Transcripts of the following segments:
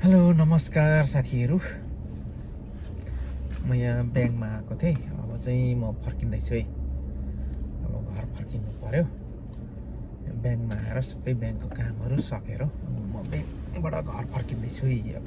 Hello नमस्कार साथीहरू। म यहाँ ब्याङ्कमा आएको थिएँ। अब चाहिँ म फर्किँदैछु है। अब घर फर्किनु पर्यो। ब्याङ्कमा आएर सबै ब्याङ्कको कामहरू सकेर म ब्याङ्कबाट घर फर्किँदैछु है। अब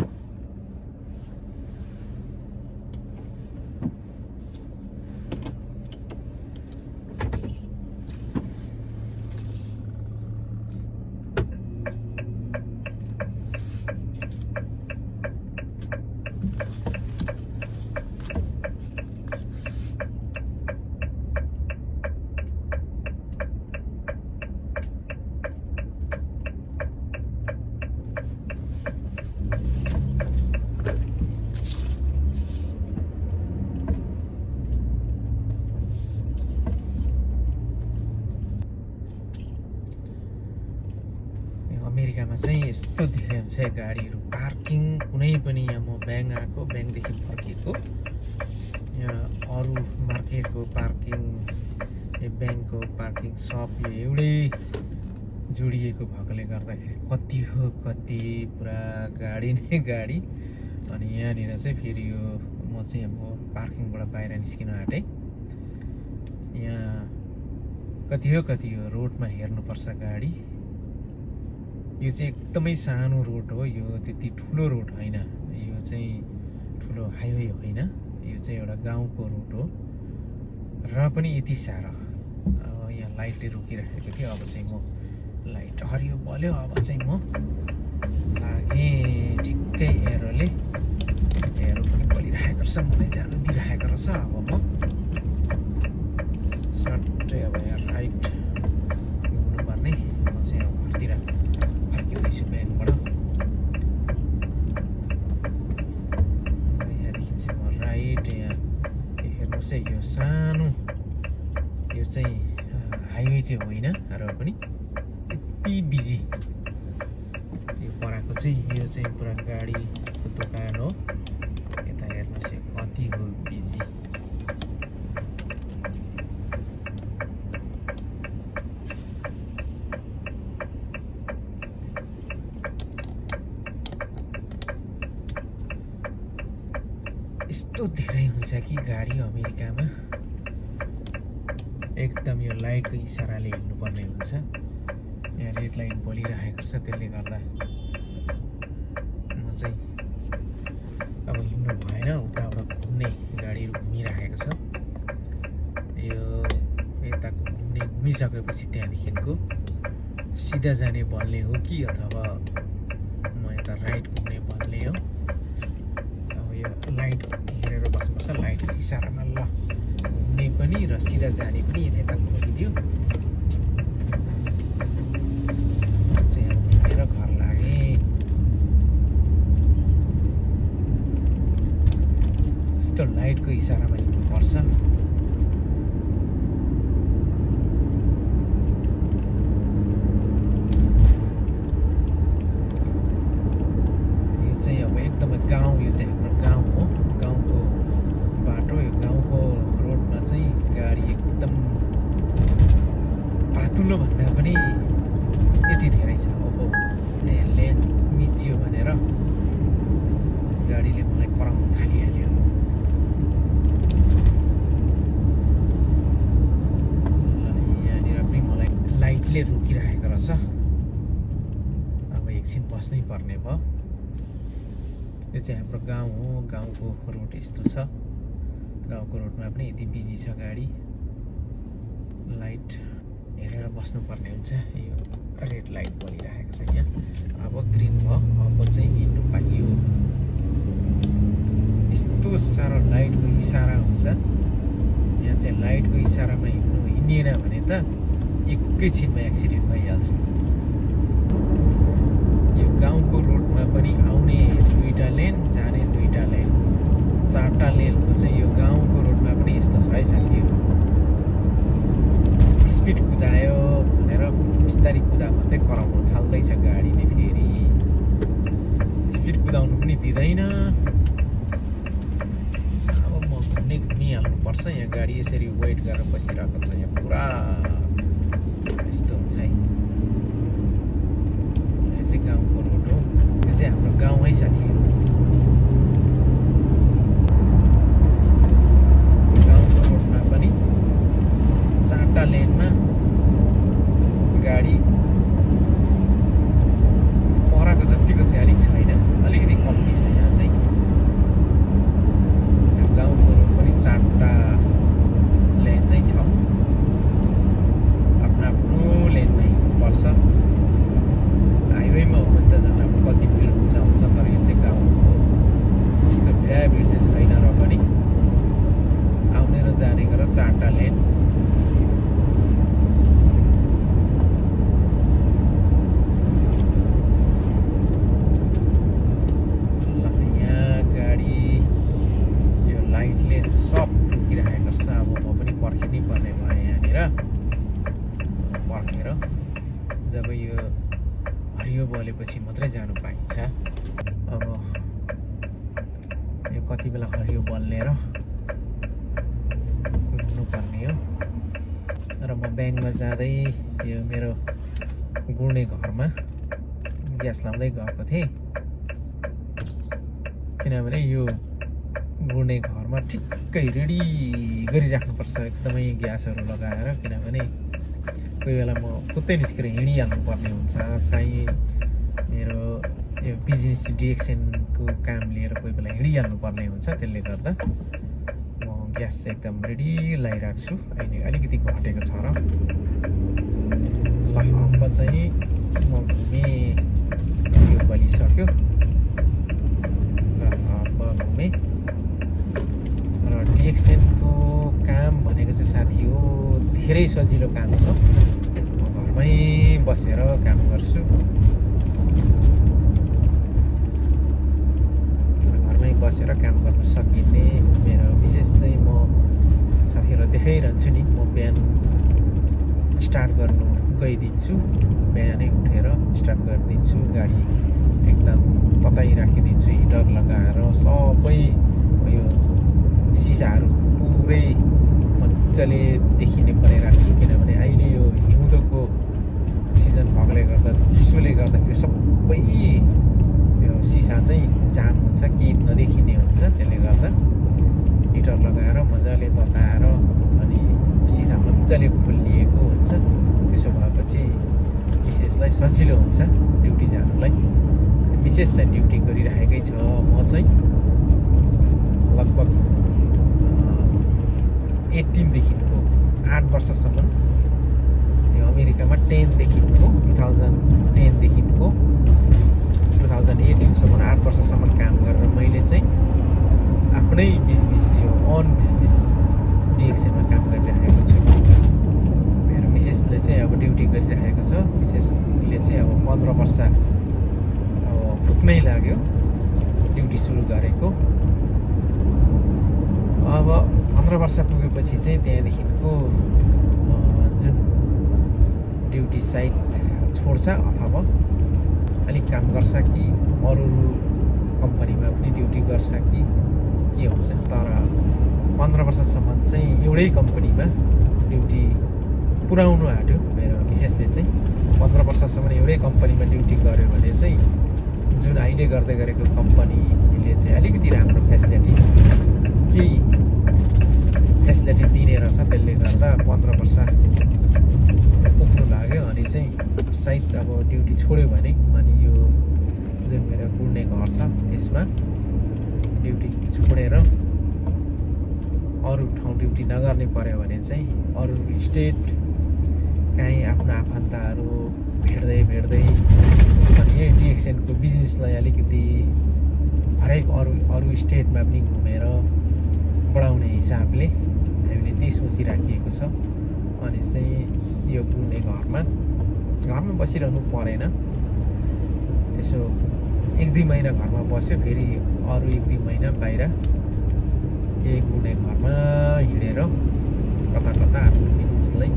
अमेरिकामा चाहिँ यस्तो धेरै हुन्छ गाडीहरू पार्किङ। कुनै पनि यहाँ म ब्याङ्क आएको, ब्याङ्कदेखि फर्किएको, यहाँ अरू मार्केटको पार्किङ, यो ब्याङ्कको पार्किङ सब यो एउटै जोडिएको भएकोले गर्दाखेरि कति पुरा गाडी नै गाडी। अनि यहाँनिर चाहिँ फेरि यो म चाहिँ अब पार्किङबाट बाहिर निस्किन आँटेँ। यहाँ कति हो रोडमा हेर्नुपर्छ गाडी। यो चाहिँ एकदमै सानो रोड हो, यो त्यति ठुलो रोड होइन, यो चाहिँ ठुलो हाइवे होइन, यो चाहिँ एउटा गाउँको रोड हो र पनि यति साह्रो। अब यहाँ लाइटले रोकिराखेको थियो, अब चाहिँ म लाइट हरियो बल्यो, अब चाहिँ म लागेँ ठिक्कै। एरोले एरो पनि बलिरहेको रहेछ, मलाई जानु दिइरहेको रहेछ। अब म सट्टै अब यहाँ राइट हुनुपर्ने, म चाहिँ अब घरतिर फर्किँदैछु ब्याङ्कबाट। यहाँदेखि चाहिँ म राइट, यहाँ हेर्नुहोस् है, यो सानो यो चाहिँ हाइवे चाहिँ होइन र पनि यति बिजी। यो पराको चाहिँ यो चाहिँ पुरा गाडीको दोकान हो। यता हेर्नुहोस् है कति हो बिजी। यस्तो धेरै हुन्छ कि गाडी अमेरिकामा, एकदम यो लाइटको इसाराले हिँड्नुपर्ने हुन्छ। यहाँ रेड लाइट बलिरहेको छ, त्यसले गर्दा म चाहिँ अब हिँड्नु भएन। उताबाट घुम्ने गाडीहरू घुमिरहेको छ। यो यताको घुमिसकेपछि त्यहाँदेखिको सिधा जाने भन्ने हो कि अथवा म यता राइट घुम्ने भन्ने हो। अब यो लाइट हेरेर बस्नुपर्छ, लाइटको इसारामा ल घुम्ने पनि र सिधा जाने पनि यता खोलिदियो। चाहिँ अब घुमेर घर लागेँ। यस्तो लाइटको इसारामा हिँड्नुपर्छ। यो चाहिँ अब एकदमै गाउँ, यो चाहिँ हाम्रो गाउँ हो, गाउँको बाटो। यो गाउँको रोडमा चाहिँ गाडी एकदम पातुलो भन्दा पनि यति धेरै छ। अब लेन मिचियो भनेर गाडीले मलाई कराउन थालिहाल्यो। ल यहाँनिर पनि मलाई लाइटले रोकिरहेको रहेछ। अब एकछिन बस्नै पर्ने भयो। यो चाहिँ हाम्रो गाउँ हो, गाउँको रोड यस्तो छ। गाउँको रोडमा पनि यति बिजी छ गाडी। लाइट हेरेर बस्नुपर्ने हुन्छ। यो रेड लाइट बलिरहेको छ यहाँ, अब ग्रिन भयो, अब चाहिँ हिँड्नु पाइयो। यस्तो साह्रो लाइटको इसारा हुन्छ यहाँ चाहिँ। लाइटको इसारामा हिँडिएन भने त एकैछिनमा एक्सिडेन्ट भइहाल्छ। यो गाउँको रोडमा पनि आउने दुईटा लेन, जाने दुईटा लेन, चारवटा लेनको चाहिँ यो गाउँको रोडमा पनि यस्तो छ है साथीहरू। स्पिड कुदायो भनेर बिस्तारी कुदा भन्दै कराउनु थाल्दैछ गाडीले। फेरि स्पिड कुदाउनु पनि दिँदैन। अब म घुमिहाल्नुपर्छ। यहाँ गाडी यसरी वेट गरेर बसिरहेको छ। यहाँ पुरा यस्तो हुन्छ है। यो चाहिँ गाउँको रोड हो, यो चाहिँ हाम्रो गाउँमै साथीहरू गाउँको रोडमा पनि 4टा लेनमा गाडी परको जतिको चाहिँ अलिक छैन, अलिकति कम्ती छ यहाँ चाहिँ। गाउँको रोड पनि 4टा लेन चाहिँ छ, आफ्नो लेनमा हिँड्नुपर्छ। हाइवेमा हो भने त झन् अब कति भिड हुन्छ, तर यो चाहिँ गाउँको यस्तो भिड चाहिँ छैन र पनि आउने र जानेको र 4टा लेन। यहाँ गाडी यो लाइटले सब रोकिरहेको छ। अब म पनि पर्खिनै पर्ने भयो यहाँनिर। पर्खेर जब यो हरियो बलेपछि मात्रै जानु पाइन्छ। अब यो कति बेला हरियो बल्ने र घुम्नुपर्ने हो। र म ब्याङ्कमा जाँदै यो मेरो गुड्ने घरमा ग्यास लाउँदै गएको थिएँ, किनभने यो गुड्ने घरमा ठिक्कै रेडी गरिराख्नुपर्छ एकदमै ग्यासहरू लगाएर। किनभने कोही बेला म खुत्तै निस्केर हिँडिहाल्नु पर्ने हुन्छ, काहीँ मेरो यो बिजनेस डिरेक्सनको काम लिएर कोही बेला हिँडिहाल्नु पर्ने हुन्छ। त्यसले गर्दा म ग्यास चाहिँ एकदम रेडी लगाइरहेको छु। अहिले अलिकति घटेको छ र ल अब चाहिँ म घुमेँ, यो बलिसक्यो। अब घुमेँ र डिरेक्सनको काम भनेको चाहिँ साथी हो धेरै सजिलो काम छ। म घरमै बसेर काम गर्छु, घरमै बसेर काम गर्न सकिने। मेरो विशेष चाहिँ म साथीहरूलाई देखाइरहन्छु नि, म बिहान स्टार्ट गर्नु गइदिन्छु, बिहानै उठेर स्टार्ट गरिदिन्छु, गाडी एकदम तताइ राखिदिन्छु, हिटर लगाएर सबै यो सिसाहरू पुरै मजाले देखिने बनाइराख्छु। किनभने अहिले यो हिउँदोको सिजन भएकोले गर्दा, चिसोले गर्दाखेरि सबै यो सिसा चाहिँ जाम हुन्छ, केही नदेखिने हुन्छ। त्यसले गर्दा हिटर लगाएर मजाले तताएर अनि सिसा मजाले खोलिएको हुन्छ। त्यसो भएपछि विशेषलाई सजिलो हुन्छ ड्युटी जानुलाई। विशेष चाहिँ ड्युटी गरिरहेकै छ म चाहिँ लगभग 18देखिको 8 वर्षसम्म यो अमेरिकामा 10देखिको 2010देखिको 2018सम्म 8 वर्षसम्म काम गरेर मैले चाहिँ आफ्नै बिजनेस, यो अन बिजनेस डिएक्सएमा काम गरिरहेको छु। मेरो मिसेसले चाहिँ अब ड्युटी गरिरहेको छ। मिसेसले चाहिँ अब 15 वर्ष अब पुग्नै लाग्यो ड्युटी सुरु गरेको। अब 15 वर्ष पुगेपछि चाहिँ त्यहाँदेखिको जुन ड्युटी साइट छोड्छ अथवा अलिक काम गर्छ कि अरू कम्पनीमा पनि ड्युटी गर्छ कि के हुन्छ। तर 15 वर्षसम्म चाहिँ एउटै कम्पनीमा ड्युटी पुऱ्याउनु आँट्यो मेरो मिसेसले चाहिँ। 15 वर्षसम्म एउटै कम्पनीमा ड्युटी गर्यो भने चाहिँ जुन अहिले गर्दै गरेको कम्पनीले चाहिँ अलिकति राम्रो फेसिलिटी दिने रहेछ। त्यसले गर्दा 15 वर्ष पुग्नु लाग्यो अनि चाहिँ सायद अब ड्युटी छोड्यो भने अनि यो जुन मेरो गुड्ने घर छ यसमा ड्युटी छोडेर अरू ठाउँ ड्युटी नगर्ने पर्यो भने चाहिँ अरू स्टेट काहीँ आफ्नो आफन्तहरू भेट्दै अनि यही डिएक्सएनको बिजनेसलाई अलिकति हरेक अरू स्टेटमा पनि घुमेर बढाउने हिसाबले हामीले त्यही सोचिराखिएको छ। अनि चाहिँ यो गुड्ने घरमा बसिरहनु परेन। यसो 1-2 महिना घरमा बस्यो, फेरि अरू 1-2 महिना बाहिर यही गुड्ने घरमा हिँडेर कता आफ्नो बिजनेसलाई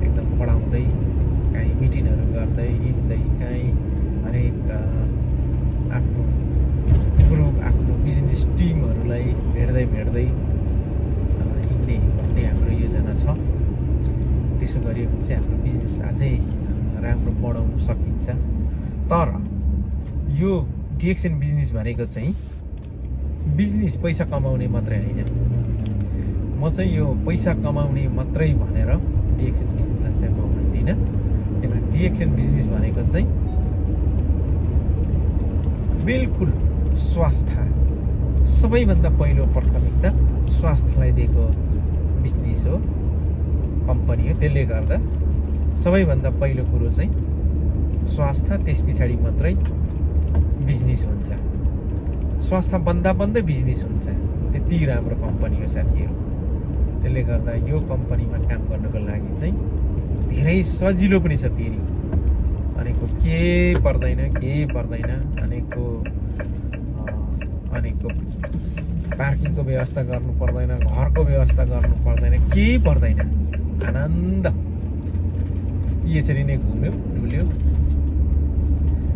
एकदम बढाउँदै काहीँ मिटिङहरू गर्दै हिँड्दै काहीँ हरेक आफ्नो ग्रुप आफ्नो बिजनेस टिमहरूलाई भेट्दै हिँड्ने भन्ने हाम्रो योजना छ। त्यसो गरियो भने चाहिँ हाम्रो बिजनेस अझै राम्रो बढाउन सकिन्छ। तर यो डिएक्सन बिजनेस भनेको चाहिँ बिजनेस पैसा कमाउने मात्रै होइन। म चाहिँ यो पैसा कमाउने मात्रै भनेर डिएक्सन बिजनेसलाई चाहिँ म भन्दिनँ। किनभने डिएक्सन बिजनेस भनेको चाहिँ बिल्कुल स्वास्थ्य, सबैभन्दा पहिलो प्राथमिकता स्वास्थ्यलाई दिएको बिजनेस हो, कम्पनी हो। त्यसले गर्दा सबैभन्दा पहिलो कुरो चाहिँ स्वास्थ्य, त्यस पछाडि मात्रै बिजनेस हुन्छ। स्वास्थ्य बन्दा बन्दै बिजनेस हुन्छ। त्यति राम्रो कम्पनी हो साथीहरू। त्यसले गर्दा यो कम्पनीमा काम गर्नको लागि चाहिँ धेरै सजिलो पनि छ। फेरि अनेको के पर्दैन, अनेको पार्किङको व्यवस्था गर्नु पर्दैन, घरको व्यवस्था गर्नु पर्दैन, केही पर्दैन। आनन्द यसरी नै घुम्यो डुल्यो।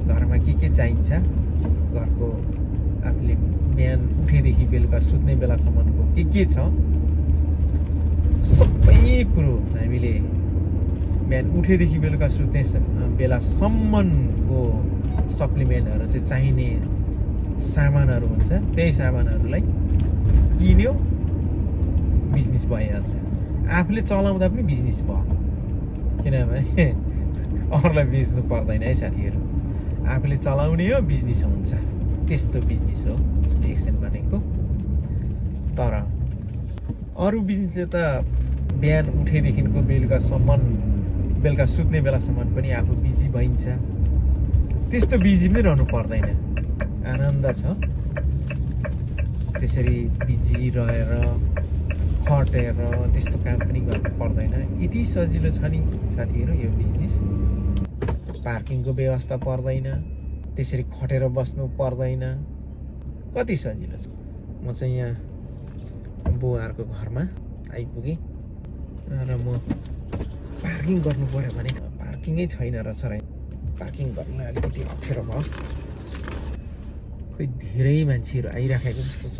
घरमा के चाहिन्छ, घरको आफूले बिहान उठेदेखि बेलुका सुत्ने बेलासम्मको के छ, सबै कुरो हामीले बिहान उठेदेखि बेलुका सुत्ने बेलासम्मको सप्लिमेन्टहरू चाहिँ चाहिने सामानहरू हुन्छ। त्यही सामानहरूलाई किन्यो, बिजनेस भइहाल्छ। आफूले चलाउँदा पनि बिजनेस भयो, किनभने अरूलाई बेच्नु पर्दैन है साथीहरू। आफूले चलाउने हो, बिजनेस हुन्छ। त्यस्तो बिजनेस हो डिएक्सन भनेको। तर अरू बिजनेसले त बिहान उठेदेखिको बेलुका सुत्ने बेलासम्म पनि आफू बिजी भइन्छ। त्यस्तो बिजी पनि रहनु पर्दैन, आनन्द छ। त्यसरी बिजी रहेर खटेर त्यस्तो काम पनि गर्नु पर्दैन। यति सजिलो छ नि साथीहरू यो बिजनेस। पार्किङको व्यवस्था पर्दैन, त्यसरी खटेर बस्नु पर्दैन, कति सजिलो छ। म चाहिँ यहाँ बुवाहरूको घरमा आइपुगेँ र म पार्किङ गर्नु पर्यो भने पार्किङै छैन रहेछ र पार्किङ गर्नलाई अलिकति अप्ठ्यारो भयो। खोइ धेरै मान्छेहरू आइराखेको जस्तो छ।